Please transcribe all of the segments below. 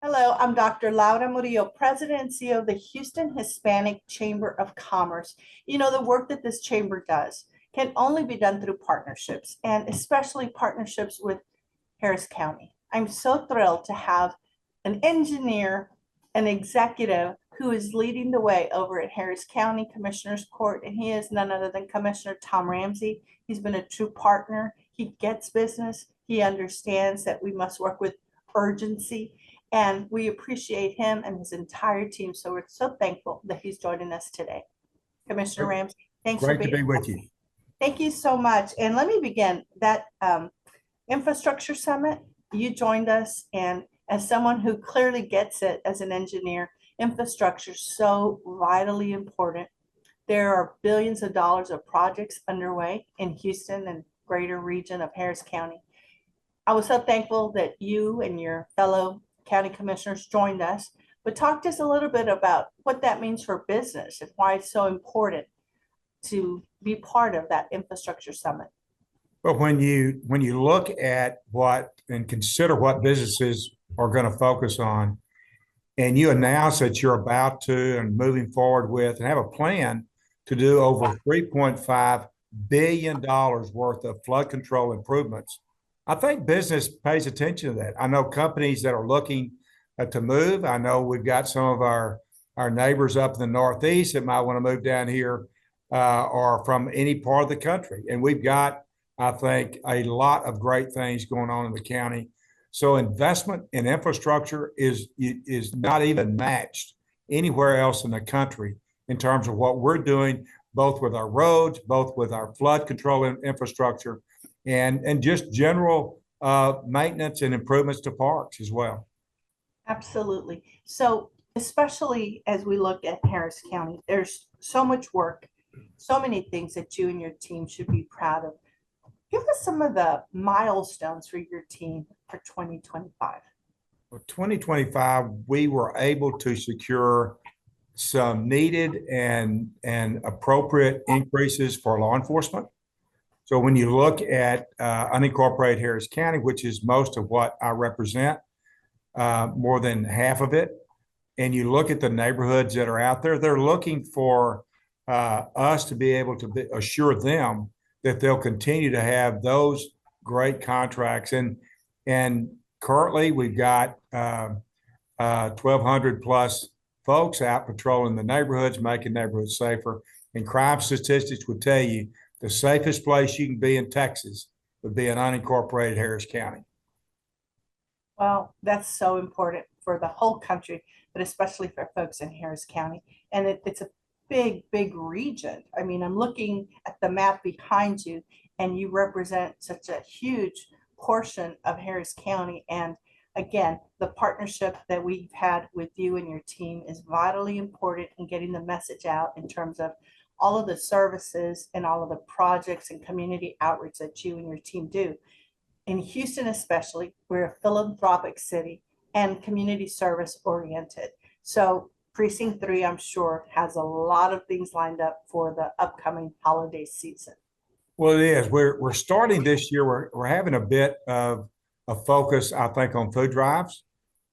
Hello, I'm Dr. Laura Murillo, President and CEO of the Houston Hispanic Chamber of Commerce. You know, the work that this chamber does can only be done through partnerships, and especially partnerships with Harris County. I'm so thrilled to have an engineer, an executive who is leading the way over at Harris County Commissioner's Court, and he is none other than Commissioner Tom Ramsey. He's been a true partner. He gets business. He understands that we must work with urgency, and we appreciate him and his entire team. So we're so thankful that he's joining us today. Commissioner Great Ramsey, thanks for great to being be here. with you. Thank you so much. And let me begin that infrastructure summit. You joined us, and as someone who clearly gets it as an engineer, infrastructure is so vitally important. There are billions of dollars of projects underway in Houston and greater region of Harris County. I was so thankful that you and your fellow county commissioners joined us, but talk to us a little bit about what that means for business and why it's so important to be part of that infrastructure summit. But when you look at what and consider what businesses are going to focus on, and you announce that you're about to and moving forward with and have a plan to do over $3.5 billion worth of flood control improvements, I think business pays attention to that. I know companies that are looking to move. I know we've got some of our neighbors up in the Northeast that might want to move down here or from any part of the country. And we've got, I think, a lot of great things going on in the county. So investment in infrastructure is not even matched anywhere else in the country in terms of what we're doing, both with our roads, both with our flood control infrastructure, and just general maintenance and improvements to parks as well. Absolutely. So, especially as we look at Harris County, there's so much work, so many things that you and your team should be proud of. Give us some of the milestones for your team for 2025. For 2025, we were able to secure some needed and appropriate increases for law enforcement. So when you look at unincorporated Harris County, which is most of what I represent, more than half of it, and you look at the neighborhoods that are out there, they're looking for us to be able to assure them that they'll continue to have those great contracts. And currently we've got 1,200 plus folks out patrolling the neighborhoods, making neighborhoods safer. And crime statistics would tell you the safest place you can be in Texas would be in unincorporated Harris County. Well, that's so important for the whole country, but especially for folks in Harris County. And it's a big, big region. I mean, I'm looking at the map behind you, and you represent such a huge portion of Harris County. And again, the partnership that we've had with you and your team is vitally important in getting the message out in terms of all of the services and all of the projects and community outreach that you and your team do. In Houston, especially, we're a philanthropic city and community service oriented. So Precinct 3, I'm sure, has a lot of things lined up for the upcoming holiday season. Well, it is. We're starting this year. We're having a bit of a focus, I think, on food drives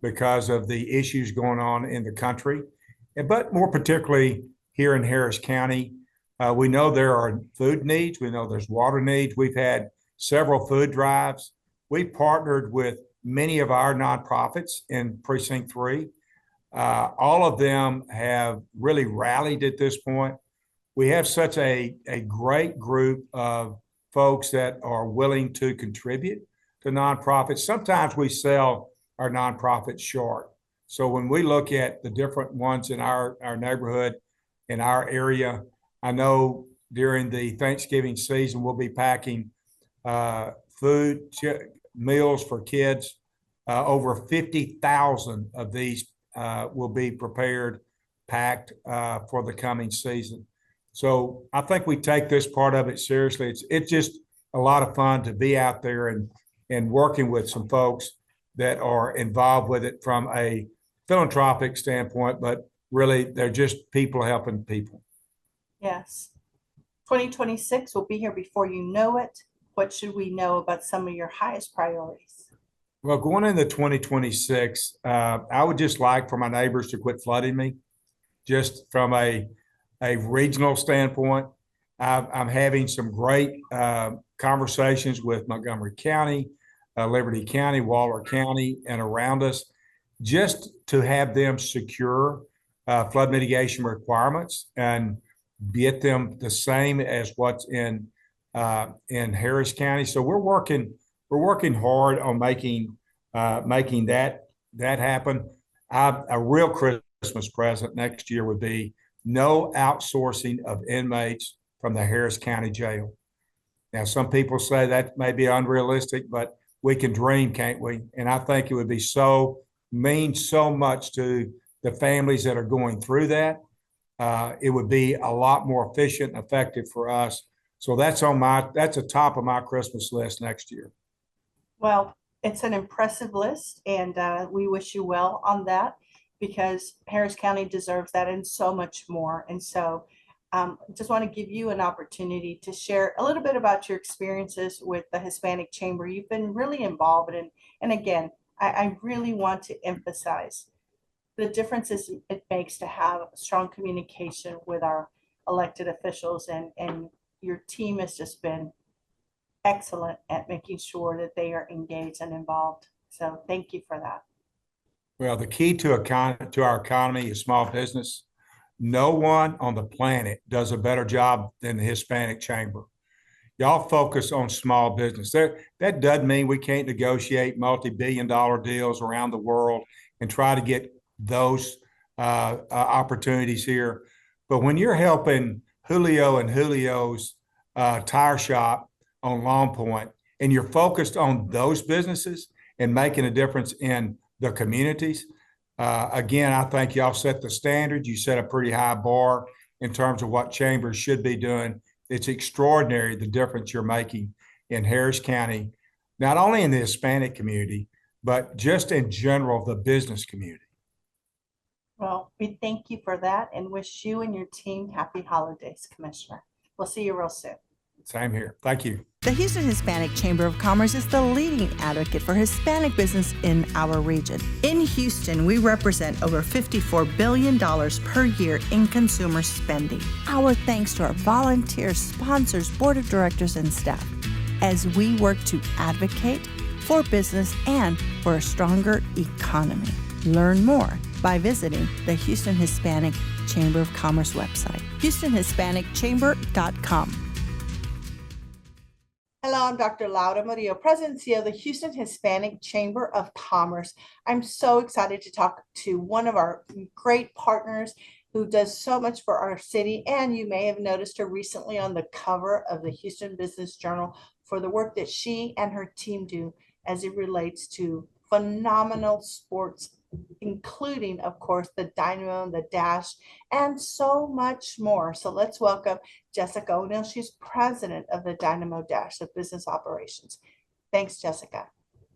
because of the issues going on in the country, but more particularly here in Harris County. We know there are food needs. We know there's water needs. We've had several food drives. We've partnered with many of our nonprofits in Precinct 3. All of them have really rallied at this point. We have such a great group of folks that are willing to contribute to nonprofits. Sometimes we sell our nonprofits short. So when we look at the different ones in our neighborhood, in our area, I know during the Thanksgiving season, we'll be packing food meals for kids. Over 50,000 of these will be prepared, packed for the coming season. So I think we take this part of it seriously. It's just a lot of fun to be out there and working with some folks that are involved with it from a philanthropic standpoint, but really they're just people helping people. Yes. 2026 will be here before you know it. What should we know about some of your highest priorities? Well, going into 2026, I would just like for my neighbors to quit flooding me, just from a regional standpoint. I'm having some great conversations with Montgomery County, Liberty County, Waller County, and around us, just to have them secure flood mitigation requirements and get them the same as what's in Harris County. So we're working hard on making that happen. A real Christmas present next year would be no outsourcing of inmates from the Harris County Jail. Now, some people say that may be unrealistic, but we can dream, can't we? And I think it would be mean so much to the families that are going through that. It would be a lot more efficient and effective for us. So that's the top of my Christmas list next year. Well, it's an impressive list, and we wish you well on that because Harris County deserves that and so much more. And so just want to give you an opportunity to share a little bit about your experiences with the Hispanic Chamber. You've been really involved in, and again, I really want to emphasize the differences it makes to have strong communication with our elected officials, and your team has just been excellent at making sure that they are engaged and involved. So thank you for that. Well, the key to our economy is small business. No one on the planet does a better job than the Hispanic Chamber. Y'all focus on small business. That doesn't mean we can't negotiate multi-billion-dollar deals around the world and try to get those opportunities here. But when you're helping Julio and Julio's tire shop on Long Point, and you're focused on those businesses and making a difference in the communities, again, I think y'all set the standard. You set a pretty high bar in terms of what chambers should be doing. It's extraordinary the difference you're making in Harris County, not only in the Hispanic community, but just in general, the business community. Well, we thank you for that and wish you and your team happy holidays, Commissioner. We'll see you real soon. Same here. Thank you. The Houston Hispanic Chamber of Commerce is the leading advocate for Hispanic business in our region. In Houston, we represent over $54 billion per year in consumer spending. Our thanks to our volunteers, sponsors, board of directors, and staff as we work to advocate for business and for a stronger economy. Learn more by visiting the Houston Hispanic Chamber of Commerce website, HoustonHispanicChamber.com. Hello, I'm Dr. Laura Murillo, President and CEO of the Houston Hispanic Chamber of Commerce. I'm so excited to talk to one of our great partners who does so much for our city. And you may have noticed her recently on the cover of the Houston Business Journal for the work that she and her team do as it relates to phenomenal sports, including, of course, the Dynamo, the Dash, and so much more. So let's welcome Jessica O'Neill. She's president of the Dynamo Dash of Business Operations. Thanks, Jessica.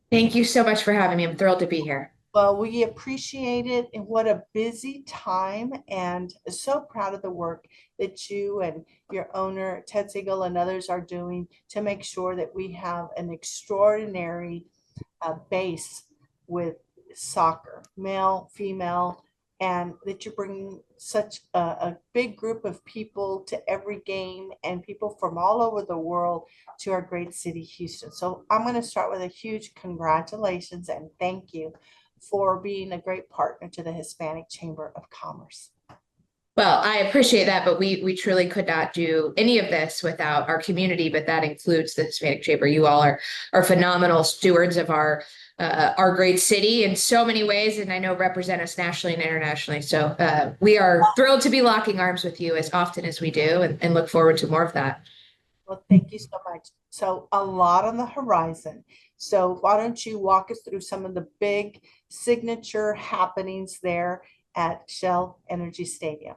Thank you so much for having me. I'm thrilled to be here. Well, we appreciate it, and what a busy time, and so proud of the work that you and your owner, Ted Siegel, and others are doing to make sure that we have an extraordinary base with soccer, male, female, and that you bring such a big group of people to every game and people from all over the world to our great city, Houston. So I'm going to start with a huge congratulations and thank you for being a great partner to the Hispanic Chamber of Commerce. Well, I appreciate that, but we truly could not do any of this without our community, but that includes the Hispanic Chamber. You all are phenomenal stewards of our great city in so many ways, and I know represent us nationally and internationally. So we are thrilled to be locking arms with you as often as we do, and look forward to more of that. Well, thank you so much. So a lot on the horizon. So why don't you walk us through some of the big signature happenings there at Shell Energy Stadium?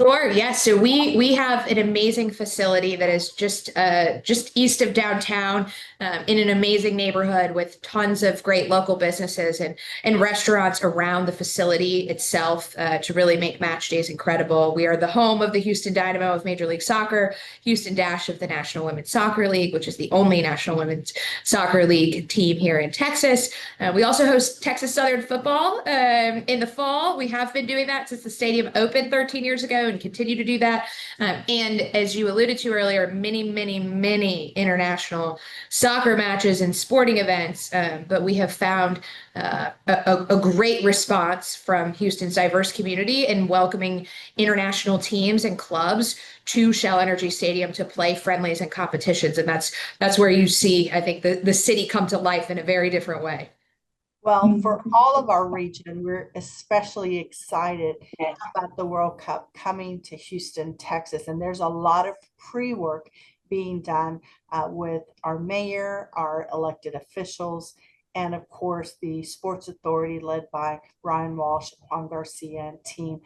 Sure. Yes. So we have an amazing facility that is just east of downtown, in an amazing neighborhood with tons of great local businesses and restaurants around the facility itself, to really make match days incredible. We are the home of the Houston Dynamo of Major League Soccer, Houston Dash of the National Women's Soccer League, which is the only National Women's Soccer League team here in Texas. We also host Texas Southern football in the fall. We have been doing that since the stadium opened 13 years ago and continue to do that. And as you alluded to earlier, many international soccer matches and sporting events. But we have found a great response from Houston's diverse community in welcoming international teams and clubs to Shell Energy Stadium to play friendlies and competitions. And that's where you see, I think, the city come to life in a very different way. Well, for all of our region, we're especially excited about the World Cup coming to Houston, Texas. And there's a lot of pre-work being done with our mayor, our elected officials, and of course, the Sports Authority led by Ryan Walsh, Juan Garcia, and team.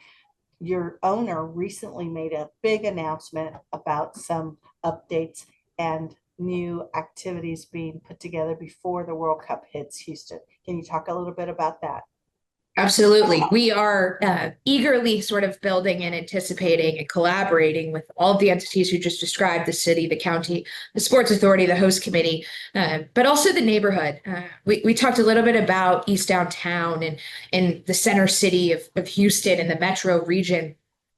Your owner recently made a big announcement about some updates and new activities being put together before the World Cup hits Houston. Can you talk a little bit about that? Absolutely. We are eagerly sort of building and anticipating and collaborating with all of the entities who just described: the city, the county, the sports authority, the host committee, but also the neighborhood. We talked a little bit about East Downtown and the center city of Houston and the metro region.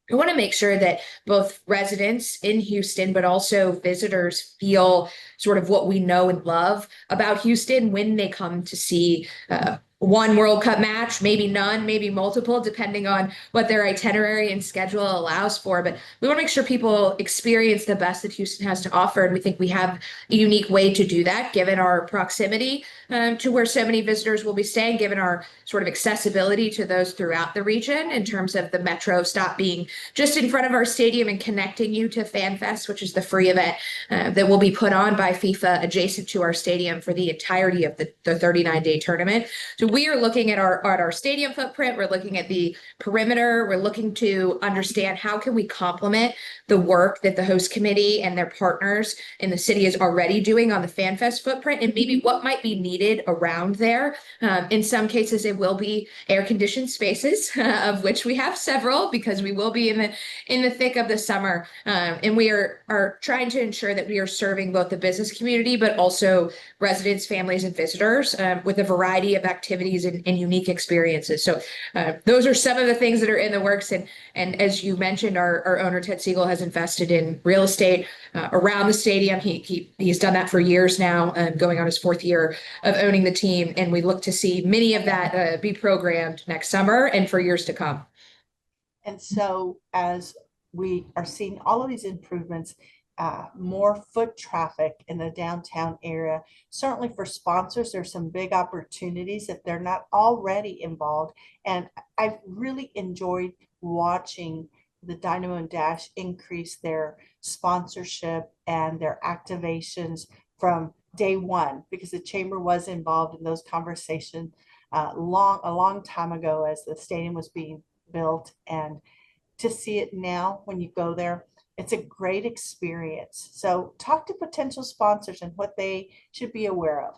I want to make sure that both residents in Houston, but also visitors, feel sort of what we know and love about Houston when they come to see one World Cup match, maybe none, maybe multiple, depending on what their itinerary and schedule allows for. But we want to make sure people experience the best that Houston has to offer. And we think we have a unique way to do that, given our proximity to where so many visitors will be staying, given our sort of accessibility to those throughout the region in terms of the metro stop being just in front of our stadium and connecting you to FanFest, which is the free event that will be put on by FIFA adjacent to our stadium for the entirety of the 39-day tournament. So we are looking at our stadium footprint. We're looking at the perimeter. We're looking to understand how can we complement the work that the host committee and their partners in the city is already doing on the FanFest footprint, and maybe what might be needed around there. In some cases, it will be air-conditioned spaces, of which we have several, because we will be in the thick of the summer. And we are trying to ensure that we are serving both the business community, but also residents, families, and visitors with a variety of activities and unique experiences. So those are some of the things that are in the works. And as you mentioned, our owner, Ted Siegel, has invested in real estate around the stadium. He's done that for years now, going on his fourth year of owning the team. And we look to see many of that be programmed next summer and for years to come. And so as we are seeing all of these improvements, more foot traffic in the downtown area, certainly for sponsors, there's some big opportunities if they're not already involved. And I've really enjoyed watching the Dynamo and Dash increase their sponsorship and their activations from day one, because the chamber was involved in those conversations a long time ago as the stadium was being built. And to see it now when you go there, it's a great experience. So talk to potential sponsors and what they should be aware of.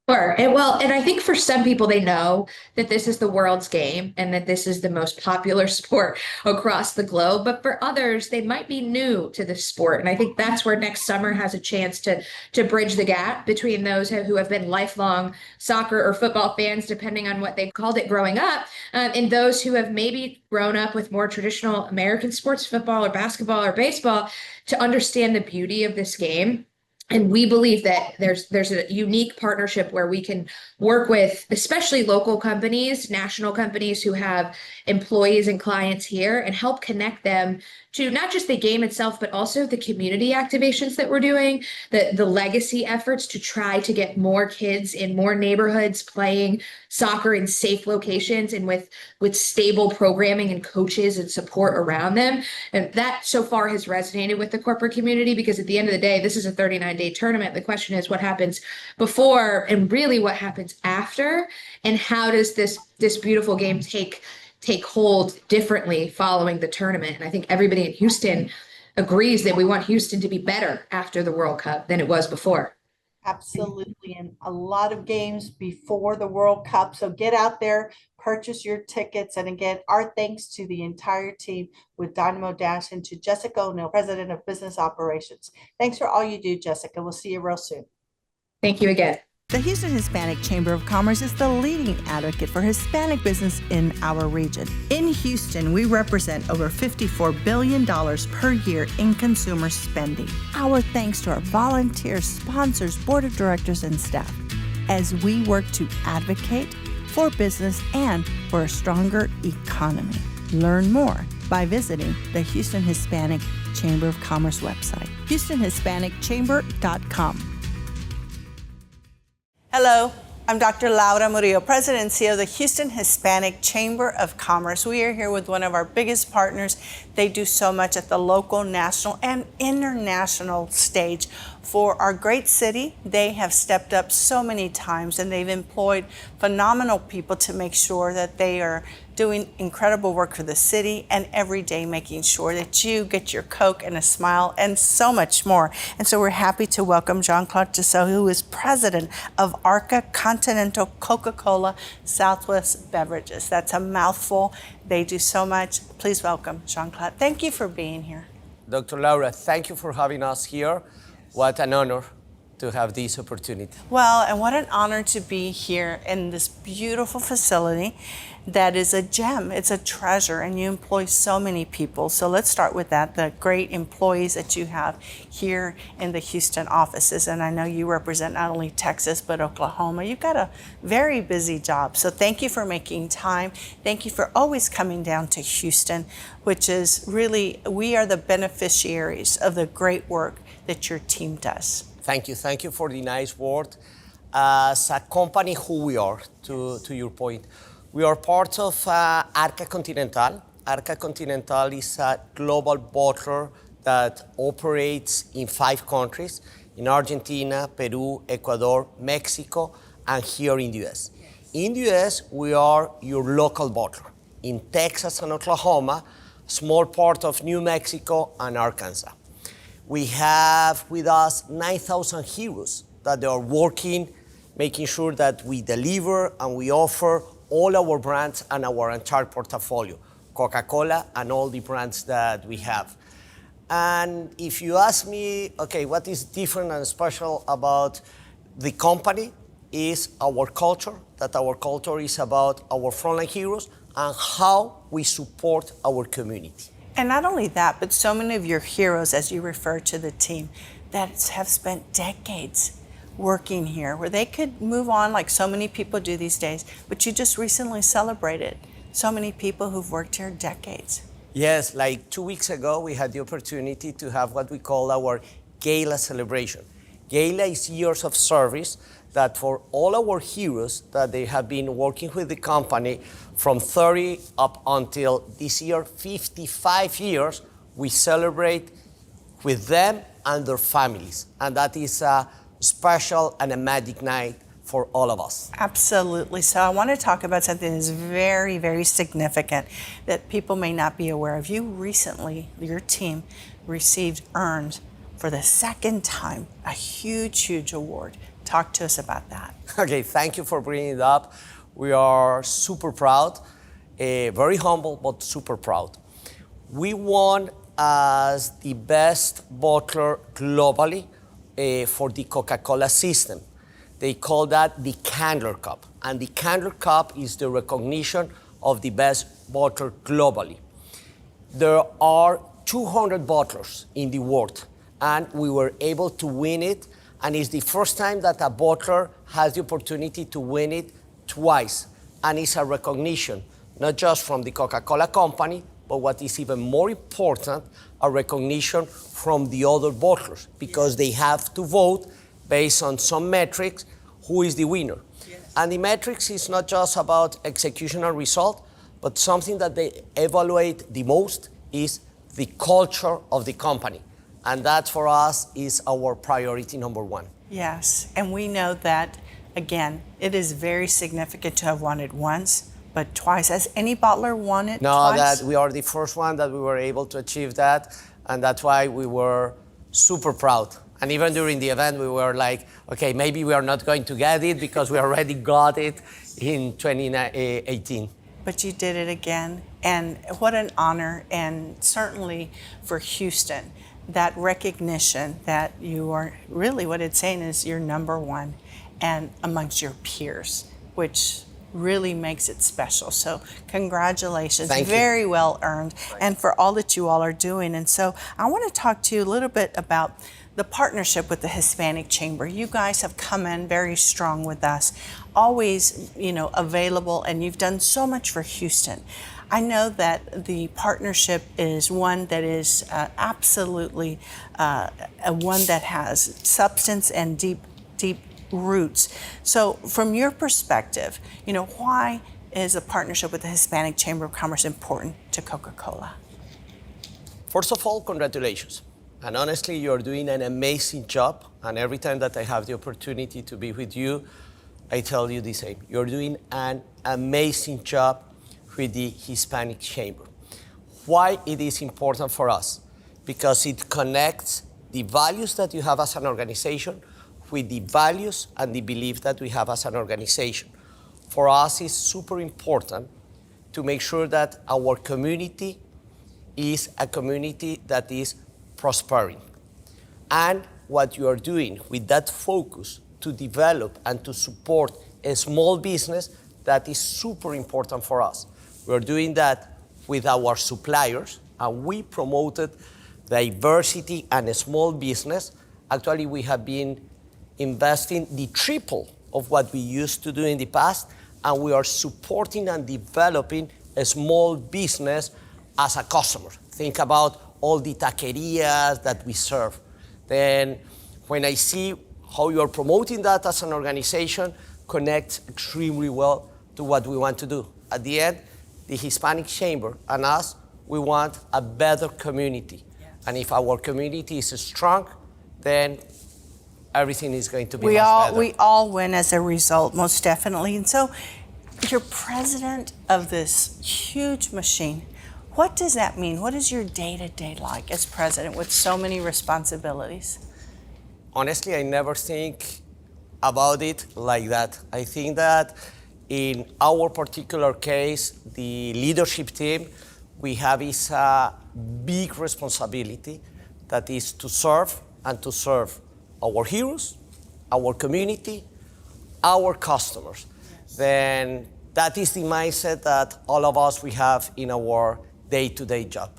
Sure. And I think for some people, they know that this is the world's game and that this is the most popular sport across the globe. But for others, they might be new to the sport. And I think that's where next summer has a chance to bridge the gap between those who have been lifelong soccer or football fans, depending on what they called it growing up, and those who have maybe grown up with more traditional American sports, football or basketball or baseball, to understand the beauty of this game. And we believe that there's a unique partnership where we can work with especially local companies, national companies who have employees and clients here, and help connect them to not just the game itself, but also the community activations that we're doing, the legacy efforts to try to get more kids in more neighborhoods playing soccer in safe locations and with stable programming and coaches and support around them. And that so far has resonated with the corporate community, because at the end of the day, this is a 39-day tournament. The question is what happens before and really what happens after, and how does this beautiful game take take hold differently following the tournament. And I think everybody in Houston agrees that we want Houston to be better after the World Cup than it was before. Absolutely. And a lot of games before the World Cup. So get out there, purchase your tickets. And again, our thanks to the entire team with Dynamo Dash and to Jessica O'Neill, President of Business Operations. Thanks for all you do, Jessica. We'll see you real soon. Thank you again. The Houston Hispanic Chamber of Commerce is the leading advocate for Hispanic business in our region. In Houston, we represent over $54 billion per year in consumer spending. Our thanks to our volunteers, sponsors, board of directors, and staff as we work to advocate for business and for a stronger economy. Learn more by visiting the Houston Hispanic Chamber of Commerce website, HoustonHispanicChamber.com. Hello, I'm Dr. Laura Murillo, President and CEO of the Houston Hispanic Chamber of Commerce. We are here with one of our biggest partners. They do so much at the local, national, and international stage for our great city. They have stepped up so many times and they've employed phenomenal people to make sure that they are doing incredible work for the city and every day making sure that you get your Coke and a smile and so much more. And so we're happy to welcome Jean-Claude Tissot, who is president of Arca Continental Coca-Cola Southwest Beverages. That's a mouthful. They do so much. Please welcome Jean-Claude. Thank you for being here. Dr. Laura, thank you for having us here. What an honor to have this opportunity. Well, and what an honor to be here in this beautiful facility that is a gem. It's a treasure, and you employ so many people. So let's start with that, the great employees that you have here in the Houston offices. And I know you represent not only Texas, but Oklahoma. You've got a very busy job. So thank you for making time. Thank you for always coming down to Houston, which is really, we are the beneficiaries of the great work that your team does. Thank you. Thank you for the nice word. As a company, who we are, to your point, we are part of Arca Continental. Arca Continental is a global bottler that operates in 5 countries, in Argentina, Peru, Ecuador, Mexico, and here in the US. In the US, we are your local bottler. In Texas and Oklahoma, small part of New Mexico and Arkansas. We have with us 9,000 heroes that are working, making sure that we deliver and we offer all our brands and our entire portfolio, Coca-Cola and all the brands that we have. And if you ask me, okay, what is different and special about the company is our culture, that our culture is about our frontline heroes and how we support our community. And not only that, but so many of your heroes, as you refer to the team, that have spent decades working here, where they could move on like so many people do these days, but you just recently celebrated so many people who've worked here decades. Yes, like 2 weeks ago, we had the opportunity to have what we call our gala celebration. Gala is years of service that for all our heroes that they have been working with the company from 30 up until this year, 55 years, we celebrate with them and their families. And that is a special and a magic night for all of us. Absolutely. So I want to talk about something that's very, very significant that people may not be aware of. You recently, your team, earned for the second time a huge, huge award. Talk to us about that. Okay, thank you for bringing it up. We are super proud, very humble, but super proud. We won as the best bottler globally for the Coca-Cola system. They call that the Candler Cup. And the Candler Cup is the recognition of the best bottler globally. There are 200 bottlers in the world, and we were able to win it. And it's the first time that a bottler has the opportunity to win it twice. And it's a recognition, not just from the Coca-Cola company, but what is even more important, a recognition from the other bottlers, because they have to vote based on some metrics, who is the winner. Yes. And the metrics is not just about execution and result, but something that they evaluate the most is the culture of the company. And that for us is our priority number one. Yes, and we know that, again, it is very significant to have won it once, but twice. Has any bottler won it No, twice? that we are the first one that we were able to achieve that, and that's why we were super proud. And even during the event, we were like, okay, maybe we are not going to get it because we already got it in 2018. But you did it again, and what an honor, and certainly for Houston, that recognition that you are really, what it's saying is you're number one and amongst your peers, which really makes it special. So congratulations. Thank you. Very well earned, and for all that you all are doing. And so I want to talk to you a little bit about the partnership with the Hispanic Chamber. You guys have come in very strong with us, always, available, and you've done so much for Houston. I know that the partnership is one that is absolutely one that has substance and deep roots. So from your perspective, why is a partnership with the Hispanic Chamber of Commerce important to Coca-Cola? First of all, congratulations. And honestly, you're doing an amazing job. And every time that I have the opportunity to be with you, I tell you the same. You're doing an amazing job with the Hispanic Chamber. Why it is important for us? Because it connects the values that you have as an organization with the values and the belief that we have as an organization. For us, it's super important to make sure that our community is a community that is prospering. And what you are doing with that focus to develop and to support a small business, that is super important for us. We're doing that with our suppliers, and we promoted diversity and a small business. Actually, we have been investing the triple of what we used to do in the past, and we are supporting and developing a small business as a customer. Think about all the taquerias that we serve. Then when I see how you are promoting that as an organization, connects extremely well to what we want to do. At the end, the Hispanic Chamber and us, we want a better community. Yes. And if our community is strong, then everything is going to be much better. We all win as a result, most definitely. And so you're president of this huge machine. What does that mean? What is your day-to-day like as president with so many responsibilities? Honestly, I never think about it like that. I think that in our particular case, the leadership team, we have is a big responsibility that is to serve and to serve our heroes, our community, our customers. Yes. Then that is the mindset that all of us we have in our day-to-day job.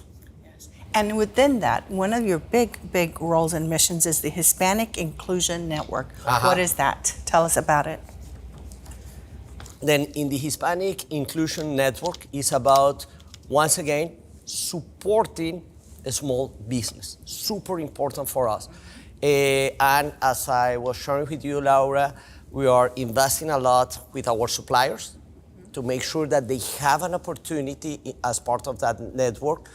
Yes. And within that, one of your big roles and missions is the Hispanic Inclusion Network. What is that? Tell us about it. Then in the Hispanic Inclusion Network is about, once again, supporting a small business. Super important for us. And as I was sharing with you, Laura, we are investing a lot with our suppliers to make sure that they have an opportunity as part of that network,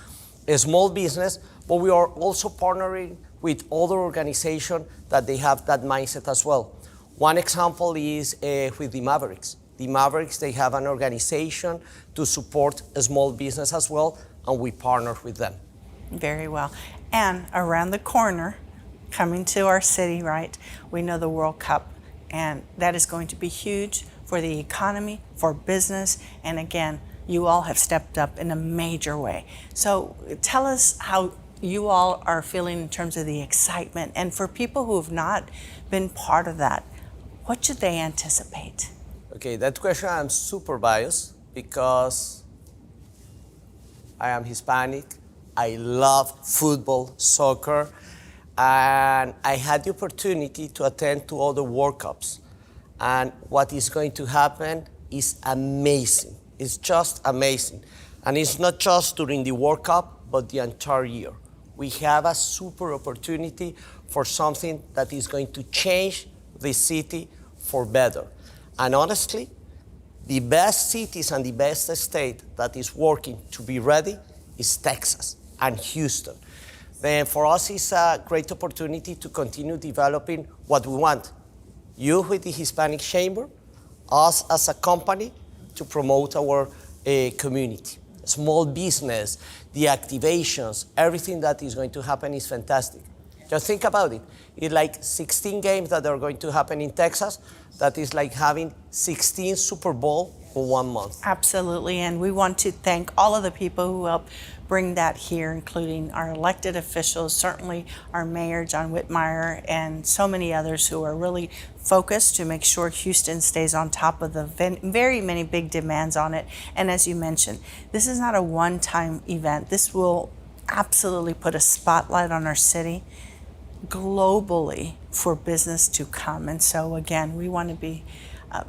a small business, but we are also partnering with other organizations that they have that mindset as well. One example is with the Mavericks. The Mavericks, they have an organization to support a small business as well, and we partner with them. Very well. And around the corner, coming to our city, right, we know the World Cup, and that is going to be huge for the economy, for business, and again, you all have stepped up in a major way. So tell us how you all are feeling in terms of the excitement, and for people who have not been part of that, what should they anticipate? Okay, that question I'm super biased because I am Hispanic, I love football, soccer, and I had the opportunity to attend to all the World Cups. And what is going to happen is amazing. It's just amazing. And it's not just during the World Cup, but the entire year. We have a super opportunity for something that is going to change the city for better. And honestly, the best cities and the best state that is working to be ready is Texas and Houston. Then for us, it's a great opportunity to continue developing what we want. You with the Hispanic Chamber, us as a company, to promote our community. Small business, the activations, everything that is going to happen is fantastic. Just think about it. It's like 16 games that are going to happen in Texas. That is like having 16 Super Bowl in 1 month. Absolutely, and we want to thank all of the people who helped bring that here, including our elected officials, certainly our mayor, John Whitmire, and so many others who are really focused to make sure Houston stays on top of the very many big demands on it. And as you mentioned, this is not a one-time event. This will absolutely put a spotlight on our city globally for business to come. And so again, we want to be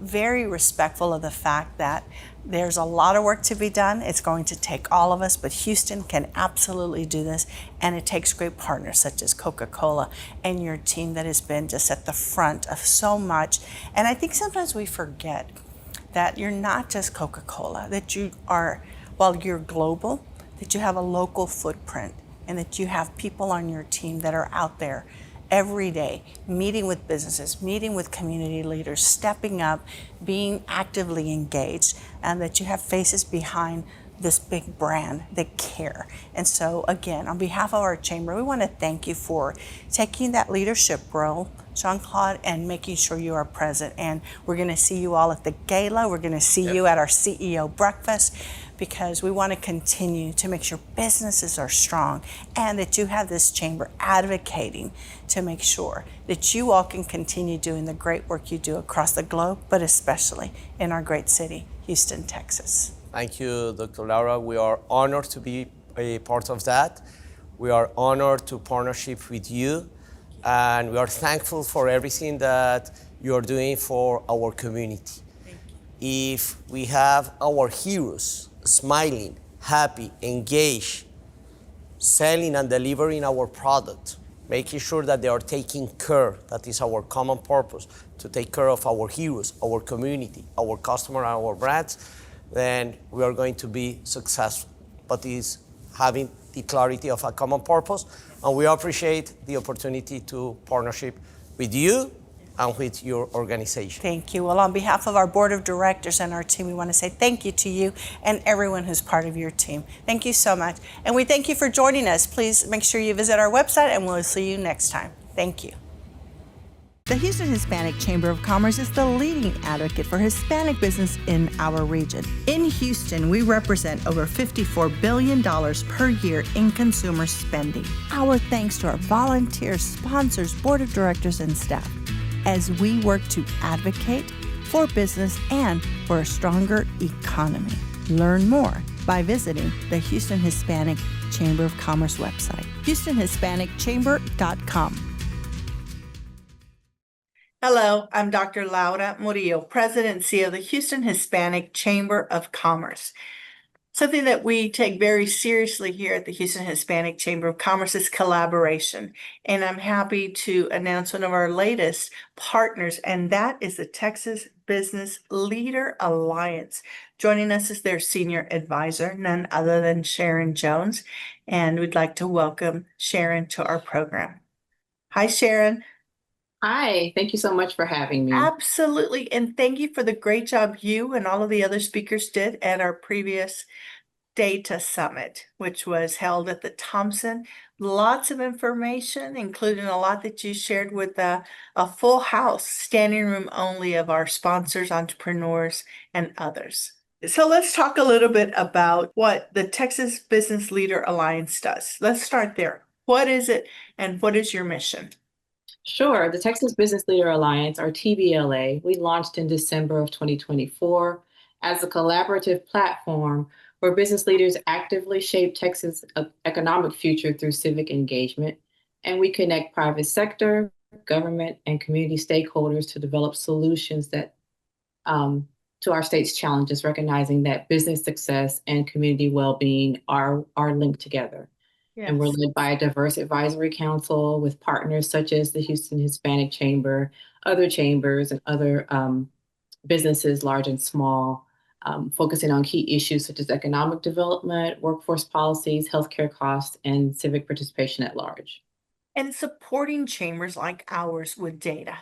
very respectful of the fact that there's a lot of work to be done. It's going to take all of us, but Houston can absolutely do this. And it takes great partners such as Coca-Cola and your team that has been just at the front of so much. And I think sometimes we forget that you're not just Coca-Cola, that you are, while you're global, that you have a local footprint and that you have people on your team that are out there every day, meeting with businesses, meeting with community leaders, stepping up, being actively engaged, and that you have faces behind this big brand that care. And so again, on behalf of our chamber, we want to thank you for taking that leadership role, Jean-Claude, and making sure you are present. And we're going to see you all at the gala. We're going to see you at our CEO breakfast, because we want to continue to make sure businesses are strong and that you have this chamber advocating to make sure that you all can continue doing the great work you do across the globe, but especially in our great city, Houston, Texas. Thank you, Dr. Laura. We are honored to be a part of that. We are honored to partnership with you, and we are thankful for everything that you are doing for our community. If we have our heroes smiling, happy, engaged, selling and delivering our product, making sure that they are taking care, that is our common purpose, to take care of our heroes, our community, our customer, and our brands, then we are going to be successful. But it's having the clarity of a common purpose, and we appreciate the opportunity to partnership with you and with your organization. Thank you. Well, on behalf of our board of directors and our team, we want to say thank you to you and everyone who's part of your team. Thank you so much. And we thank you for joining us. Please make sure you visit our website, and we'll see you next time. Thank you. The Houston Hispanic Chamber of Commerce is the leading advocate for Hispanic business in our region. In Houston, we represent over $54 billion per year in consumer spending. Our thanks to our volunteers, sponsors, board of directors, and staff, as we work to advocate for business and for a stronger economy. Learn more by visiting the Houston Hispanic Chamber of Commerce website, HoustonHispanicChamber.com. Hello, I'm Dr. Laura Murillo, President and CEO of the Houston Hispanic Chamber of Commerce. Something that we take very seriously here at the Houston Hispanic Chamber of Commerce is collaboration. And I'm happy to announce one of our latest partners, and that is the Texas Business Leader Alliance. Joining us is their senior advisor, none other than Sharon Jones. And we'd like to welcome Sharon to our program. Hi, Sharon. Hi, thank you so much for having me. Absolutely. And thank you for the great job you and all of the other speakers did at our previous Data Summit, which was held at the Thompson. Lots of information, including a lot that you shared with a full house, standing room only, of our sponsors, entrepreneurs, and others. So let's talk a little bit about what the Texas Business Leader Alliance does. Let's start there. What is it, and what is your mission? Sure. The Texas Business Leader Alliance, or TBLA, we launched in December of 2024 as a collaborative platform where business leaders actively shape Texas' economic future through civic engagement. And we connect private sector, government, and community stakeholders to develop solutions that to our state's challenges, recognizing that business success and community well-being are linked together. Yes. And we're led by a diverse advisory council with partners such as the Houston Hispanic Chamber, other chambers, and other businesses, large and small, focusing on key issues such as economic development, workforce policies, healthcare costs, and civic participation at large. And supporting chambers like ours with data.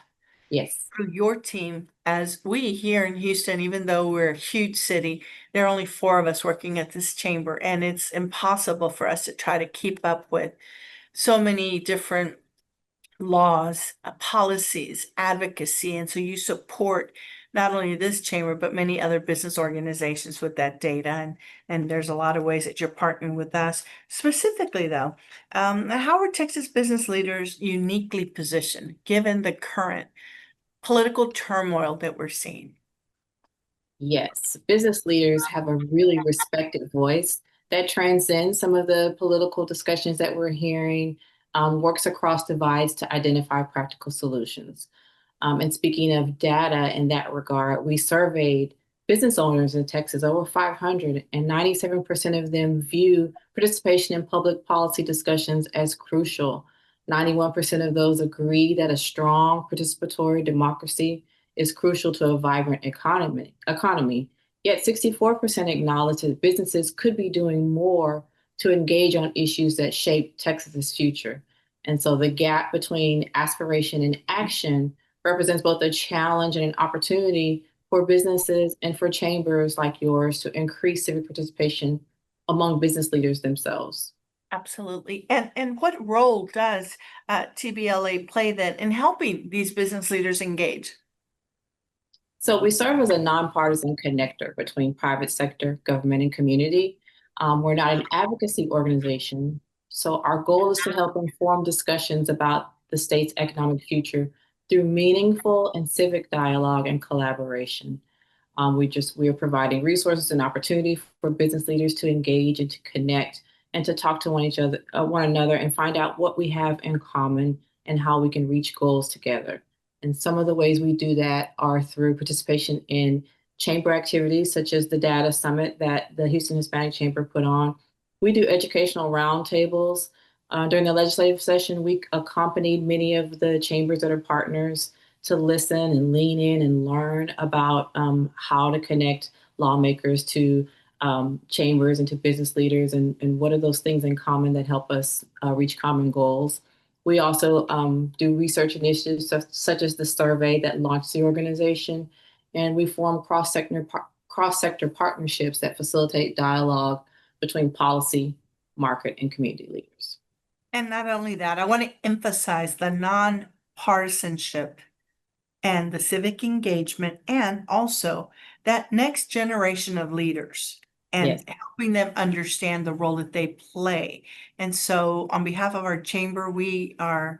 Yes. through your team, as we here in Houston, even though we're a huge city, there are only 4 of us working at this chamber, and it's impossible for us to try to keep up with so many different laws, policies, advocacy. And so you support not only this chamber, but many other business organizations with that data. And there's a lot of ways that you're partnering with us. Specifically, though, how are Texas business leaders uniquely positioned given the current political turmoil that we're seeing? Yes, business leaders have a really respected voice that transcends some of the political discussions that we're hearing, works across divides to identify practical solutions. And speaking of data in that regard, we surveyed business owners in Texas, over 500, and 97% of them view participation in public policy discussions as crucial. 91% of those agree that a strong participatory democracy is crucial to a vibrant economy. Yet 64% acknowledge that businesses could be doing more to engage on issues that shape Texas's future. And so the gap between aspiration and action represents both a challenge and an opportunity for businesses and for chambers like yours to increase civic participation among business leaders themselves. Absolutely. And what role does TBLA play then in helping these business leaders engage? So we serve as a nonpartisan connector between private sector, government, and community. We're not an advocacy organization. So our goal is to help inform discussions about the state's economic future through meaningful and civic dialogue and collaboration. We are providing resources and opportunity for business leaders to engage and to connect and to talk to one another and find out what we have in common and how we can reach goals together. And some of the ways we do that are through participation in chamber activities, such as the data summit that the Houston Hispanic Chamber put on. We do educational roundtables. During the legislative session, we accompanied many of the chambers that are partners to listen and lean in and learn about how to connect lawmakers to chambers and to business leaders and what are those things in common that help us reach common goals. We also do research initiatives such as the survey that launched the organization, and we form cross-sector partnerships that facilitate dialogue between policy, market, and community leaders. And not only that, I want to emphasize the nonpartisanship and the civic engagement, and also that next generation of leaders and Yes. helping them understand the role that they play. And so on behalf of our chamber, we are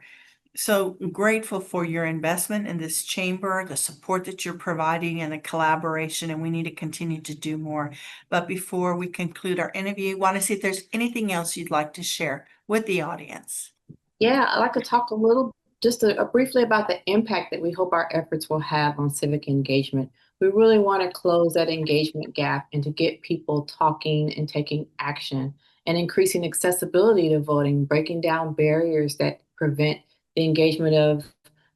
so grateful for your investment in this chamber, the support that you're providing, and the collaboration, and we need to continue to do more. But before we conclude our interview, I want to see if there's anything else you'd like to share with the audience. Yeah, I'd like to talk briefly about the impact that we hope our efforts will have on civic engagement. We really want to close that engagement gap and to get people talking and taking action and increasing accessibility to voting, breaking down barriers that prevent the engagement of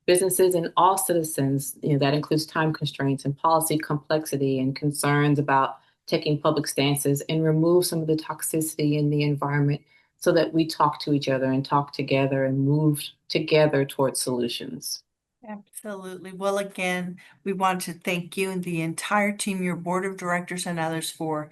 businesses and all citizens. That includes time constraints and policy complexity and concerns about taking public stances, and remove some of the toxicity in the environment so that we talk to each other and talk together and move together towards solutions. Absolutely. Well, again, we want to thank you and the entire team, your board of directors and others, for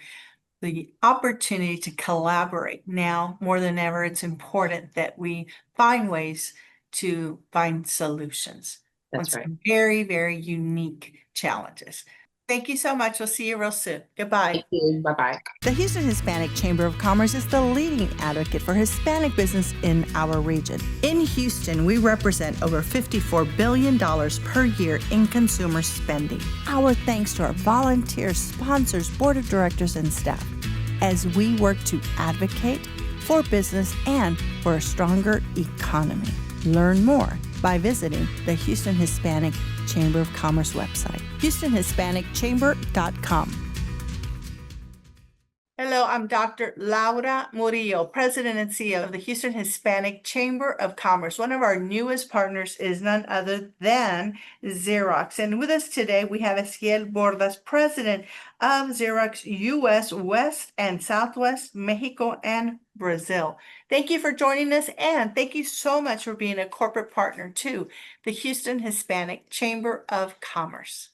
the opportunity to collaborate. Now, more than ever, it's important that we find ways to find solutions on That's right. some very, very unique challenges. Thank you so much. We'll see you real soon. Goodbye. Thank you. Bye-bye. The Houston Hispanic Chamber of Commerce is the leading advocate for Hispanic business in our region. In Houston, we represent over $54 billion per year in consumer spending. Our thanks to our volunteers, sponsors, board of directors, and staff as we work to advocate for business and for a stronger economy. Learn more by visiting the Houston Hispanic Chamber of Commerce website, HoustonHispanicChamber.com. Hello, I'm Dr. Laura Murillo, President and CEO of the Houston Hispanic Chamber of Commerce. One of our newest partners is none other than Xerox. And with us today, we have Ezequiel Bordas, President of Xerox US West and Southwest, Mexico, and Brazil. Thank you for joining us, and thank you so much for being a corporate partner to the Houston Hispanic Chamber of Commerce.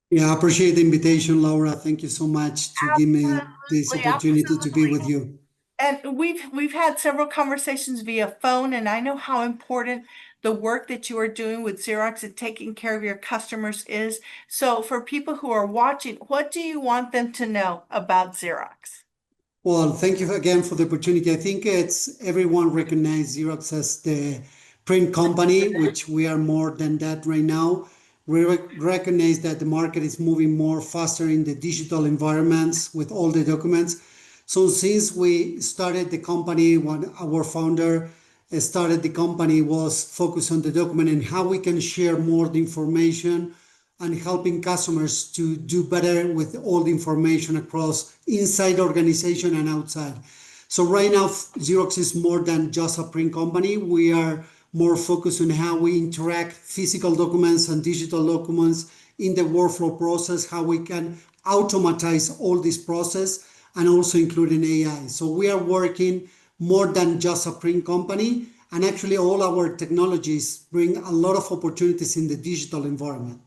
Yeah, I appreciate the invitation, Laura. Thank you so much to give me this opportunity to be with you. And we've had several conversations via phone, and I know how important the work that you are doing with Xerox and taking care of your customers is. So for people who are watching, what do you want them to know about Xerox? Well, thank you again for the opportunity. I think it's everyone recognize Xerox as the print company, which we are more than that right now. We recognize that the market is moving more faster in the digital environments with all the documents. So since we started the company, when our founder started the company was focused on the document and how we can share more the information and helping customers to do better with all the information across inside the organization and outside. So right now, Xerox is more than just a print company. We are more focused on how we interact physical documents and digital documents in the workflow process, how we can automatize all this process, and also including AI. So we are working more than just a print company, and actually all our technologies bring a lot of opportunities in the digital environment.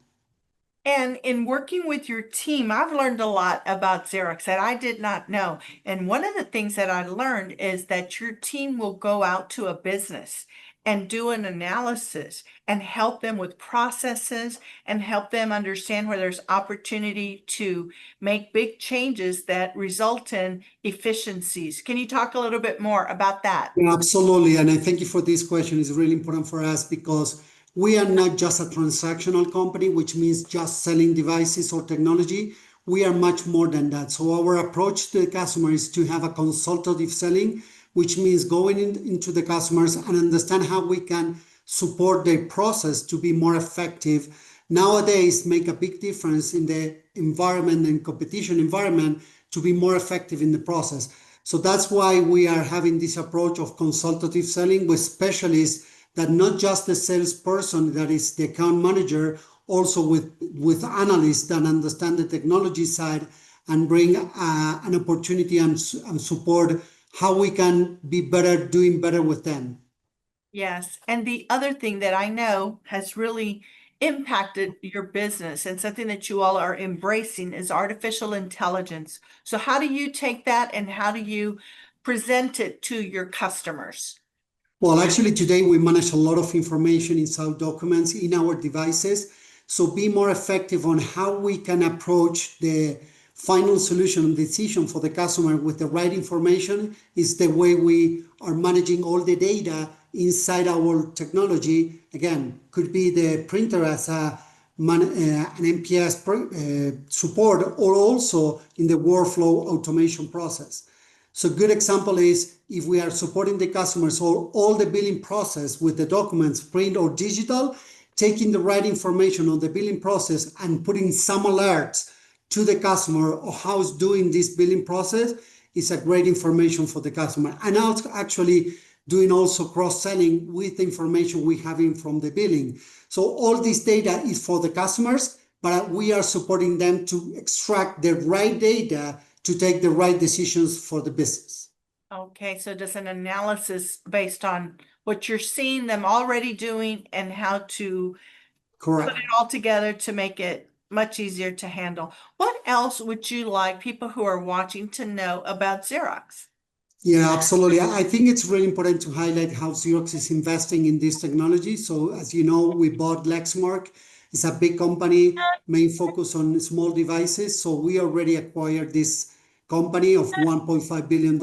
And in working with your team, I've learned a lot about Xerox that I did not know. And one of the things that I learned is that your team will go out to a business and do an analysis and help them with processes and help them understand where there's opportunity to make big changes that result in efficiencies. Can you talk a little bit more about that? Yeah, absolutely. And I thank you for this question. It's really important for us because we are not just a transactional company, which means just selling devices or technology. We are much more than that. So our approach to the customer is to have a consultative selling, which means going into the customers and understand how we can support their process to be more effective. Nowadays, make a big difference in the environment and competition environment to be more effective in the process. So that's why we are having this approach of consultative selling with specialists that not just the salesperson that is the account manager, also with analysts that understand the technology side and bring an opportunity and support how we can be better, doing better with them. Yes. And the other thing that I know has really impacted your business and something that you all are embracing is artificial intelligence. So how do you take that and how do you present it to your customers? Well, actually, today we manage a lot of information inside documents in our devices. So be more effective on how we can approach the final solution and decision for the customer with the right information is the way we are managing all the data inside our technology. Again, could be the printer as an NPS support or also in the workflow automation process. So a good example is if we are supporting the customers or all the billing process with the documents, print or digital, taking the right information on the billing process and putting some alerts to the customer of how it's doing this billing process is a great information for the customer. And actually doing also cross-selling with the information we have in from the billing. So all this data is for the customers, but we are supporting them to extract the right data to take the right decisions for the business. Okay, so just an analysis based on what you're seeing them already doing and how to Correct. put it all together to make it much easier to handle. What else would you like people who are watching to know about Xerox? Yeah, absolutely. I think it's really important to highlight how Xerox is investing in this technology. So as you know, we bought Lexmark. It's a big company, main focus on small devices. So we already acquired this company of $1.5 billion,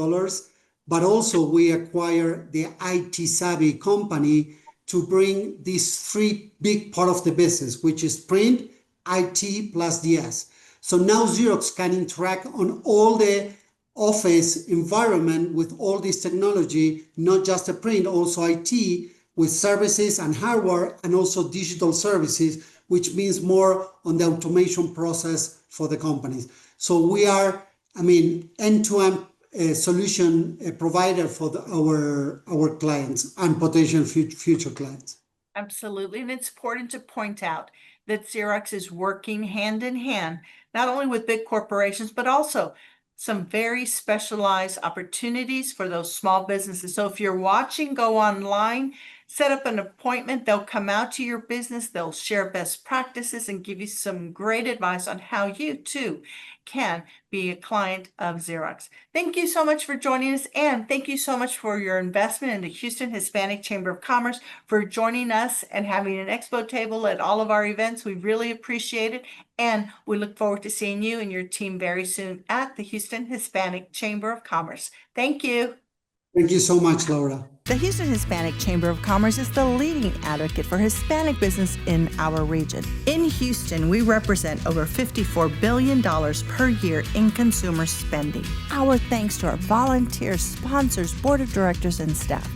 but also we acquired the IT savvy company to bring these three big part of the business, which is print, IT plus DS. So now Xerox can interact on all the office environment with all this technology, not just the print, also IT with services and hardware and also digital services, which means more on the automation process for the companies. So we are end-to-end solution provider for our clients and potential future clients. Absolutely. And it's important to point out that Xerox is working hand in hand, not only with big corporations, but also some very specialized opportunities for those small businesses. So if you're watching, go online, set up an appointment. They'll come out to your business. They'll share best practices and give you some great advice on how you too can be a client of Xerox. Thank you so much for joining us, and thank you so much for your investment in the Houston Hispanic Chamber of Commerce, for joining us and having an expo table at all of our events. We really appreciate it, and we look forward to seeing you and your team very soon at the Houston Hispanic Chamber of Commerce. Thank you. Thank you so much, Laura. The Houston Hispanic Chamber of Commerce is the leading advocate for Hispanic business in our region. In Houston, we represent over $54 billion per year in consumer spending. Our thanks to our volunteers, sponsors, board of directors, and staff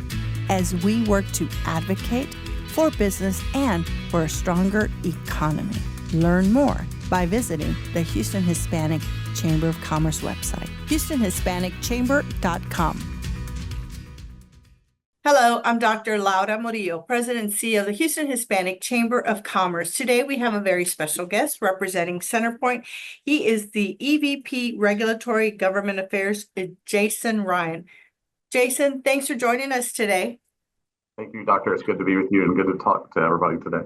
as we work to advocate for business and for a stronger economy. Learn more by visiting the Houston Hispanic Chamber of Commerce website, HoustonHispanicChamber.com. Hello, I'm Dr. Laura Murillo, President and CEO of the Houston Hispanic Chamber of Commerce. Today we have a very special guest representing Centerpoint. He is the EVP Regulatory Government Affairs, Jason Ryan. Jason, thanks for joining us today. Thank you, Doctor. It's good to be with you and good to talk to everybody today.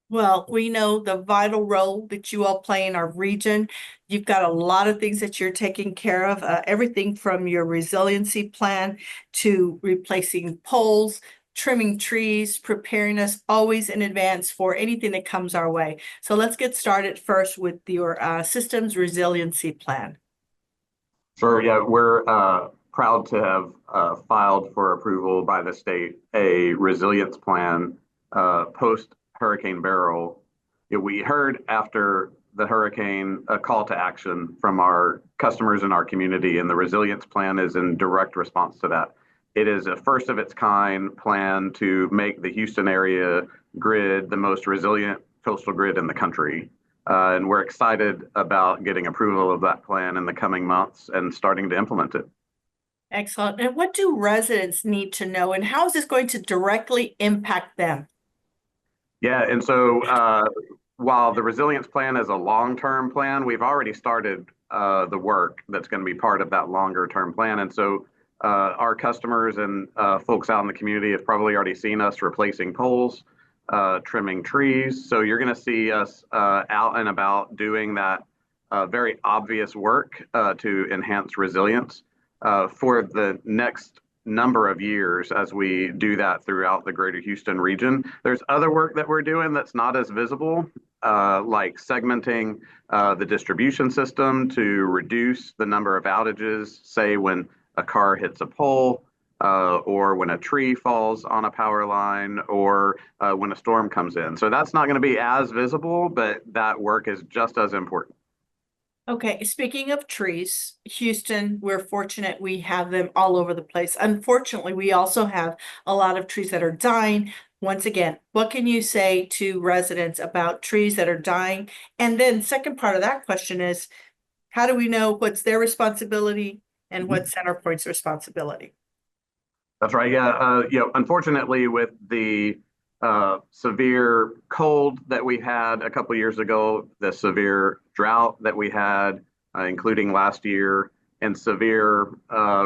Well, we know the vital role that you all play in our region. You've got a lot of things that you're taking care of, everything from your resiliency plan to replacing poles, trimming trees, preparing us always in advance for anything that comes our way. So let's get started first with your systems resiliency plan. Sure. Yeah, we're proud to have filed for approval by the state a resilience plan post Hurricane Beryl. We heard after the hurricane a call to action from our customers in our community, and the resilience plan is in direct response to that. It is a first of its kind plan to make the Houston area grid the most resilient coastal grid in the country. And we're excited about getting approval of that plan in the coming months and starting to implement it. Excellent. And what do residents need to know, and how is this going to directly impact them? Yeah, and so while the resilience plan is a long-term plan, we've already started the work that's going to be part of that longer-term plan. And so our customers and folks out in the community have probably already seen us replacing poles, trimming trees. So you're going to see us out and about doing that very obvious work to enhance resilience for the next number of years as we do that throughout the greater Houston region. There's other work that we're doing that's not as visible, like segmenting the distribution system to reduce the number of outages, say when a car hits a pole, or when a tree falls on a power line, or when a storm comes in. So that's not going to be as visible, but that work is just as important. Okay, speaking of trees, Houston, we're fortunate we have them all over the place. Unfortunately, we also have a lot of trees that are dying. Once again, what can you say to residents about trees that are dying? And then second part of that question is, how do we know what's their responsibility and what's Centerpoint's responsibility? That's right. Yeah. Unfortunately, with the severe cold that we had a couple of years ago, the severe drought that we had, including last year, and severe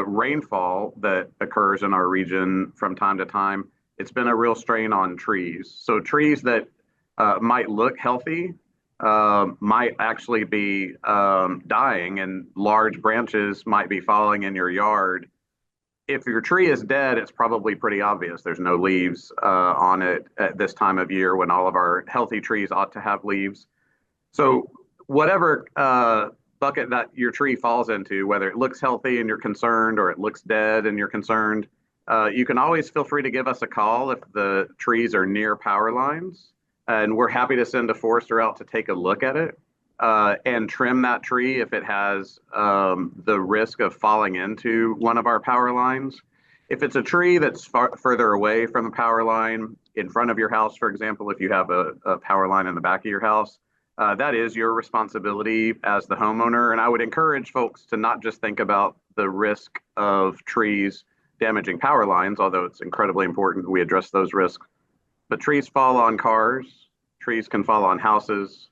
rainfall that occurs in our region from time to time, it's been a real strain on trees. So trees that might look healthy might actually be dying, and large branches might be falling in your yard. If your tree is dead, it's probably pretty obvious. There's no leaves on it at this time of year when all of our healthy trees ought to have leaves. So whatever bucket that your tree falls into, whether it looks healthy and you're concerned or it looks dead and you're concerned, you can always feel free to give us a call if the trees are near power lines. And we're happy to send a forester out to take a look at it and trim that tree if it has the risk of falling into one of our power lines. If it's a tree that's further away from the power line, in front of your house, for example, if you have a power line in the back of your house, that is your responsibility as the homeowner. And I would encourage folks to not just think about the risk of trees damaging power lines, although it's incredibly important we address those risks. But trees fall on cars, trees can fall on houses,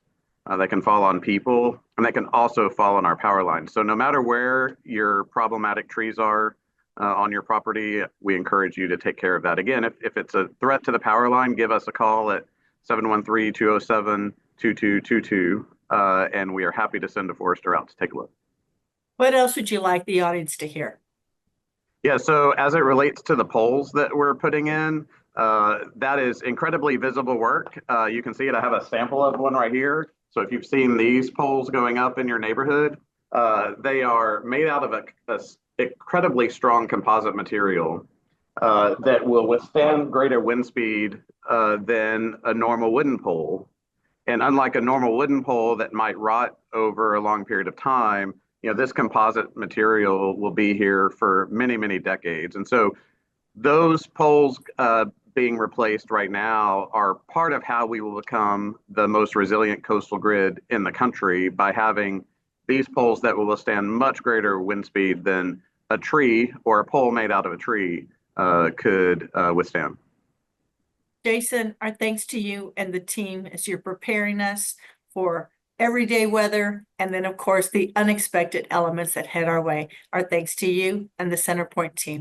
they can fall on people, and they can also fall on our power lines. So no matter where your problematic trees are on your property, we encourage you to take care of that. Again, if it's a threat to the power line, give us a call at 713-207-2222, and we are happy to send a forester out to take a look. What else would you like the audience to hear? Yeah, so as it relates to the poles that we're putting in, that is incredibly visible work. You can see it. I have a sample of one right here. So if you've seen these poles going up in your neighborhood, they are made out of a incredibly strong composite material that will withstand greater wind speed than a normal wooden pole. And unlike a normal wooden pole that might rot over a long period of time, this composite material will be here for many, many decades. And so those poles being replaced right now are part of how we will become the most resilient coastal grid in the country, by having these poles that will withstand much greater wind speed than a tree or a pole made out of a tree could withstand. Jason, our thanks to you and the team as you're preparing us for everyday weather, and then of course the unexpected elements that head our way. Our thanks to you and the Centerpoint team.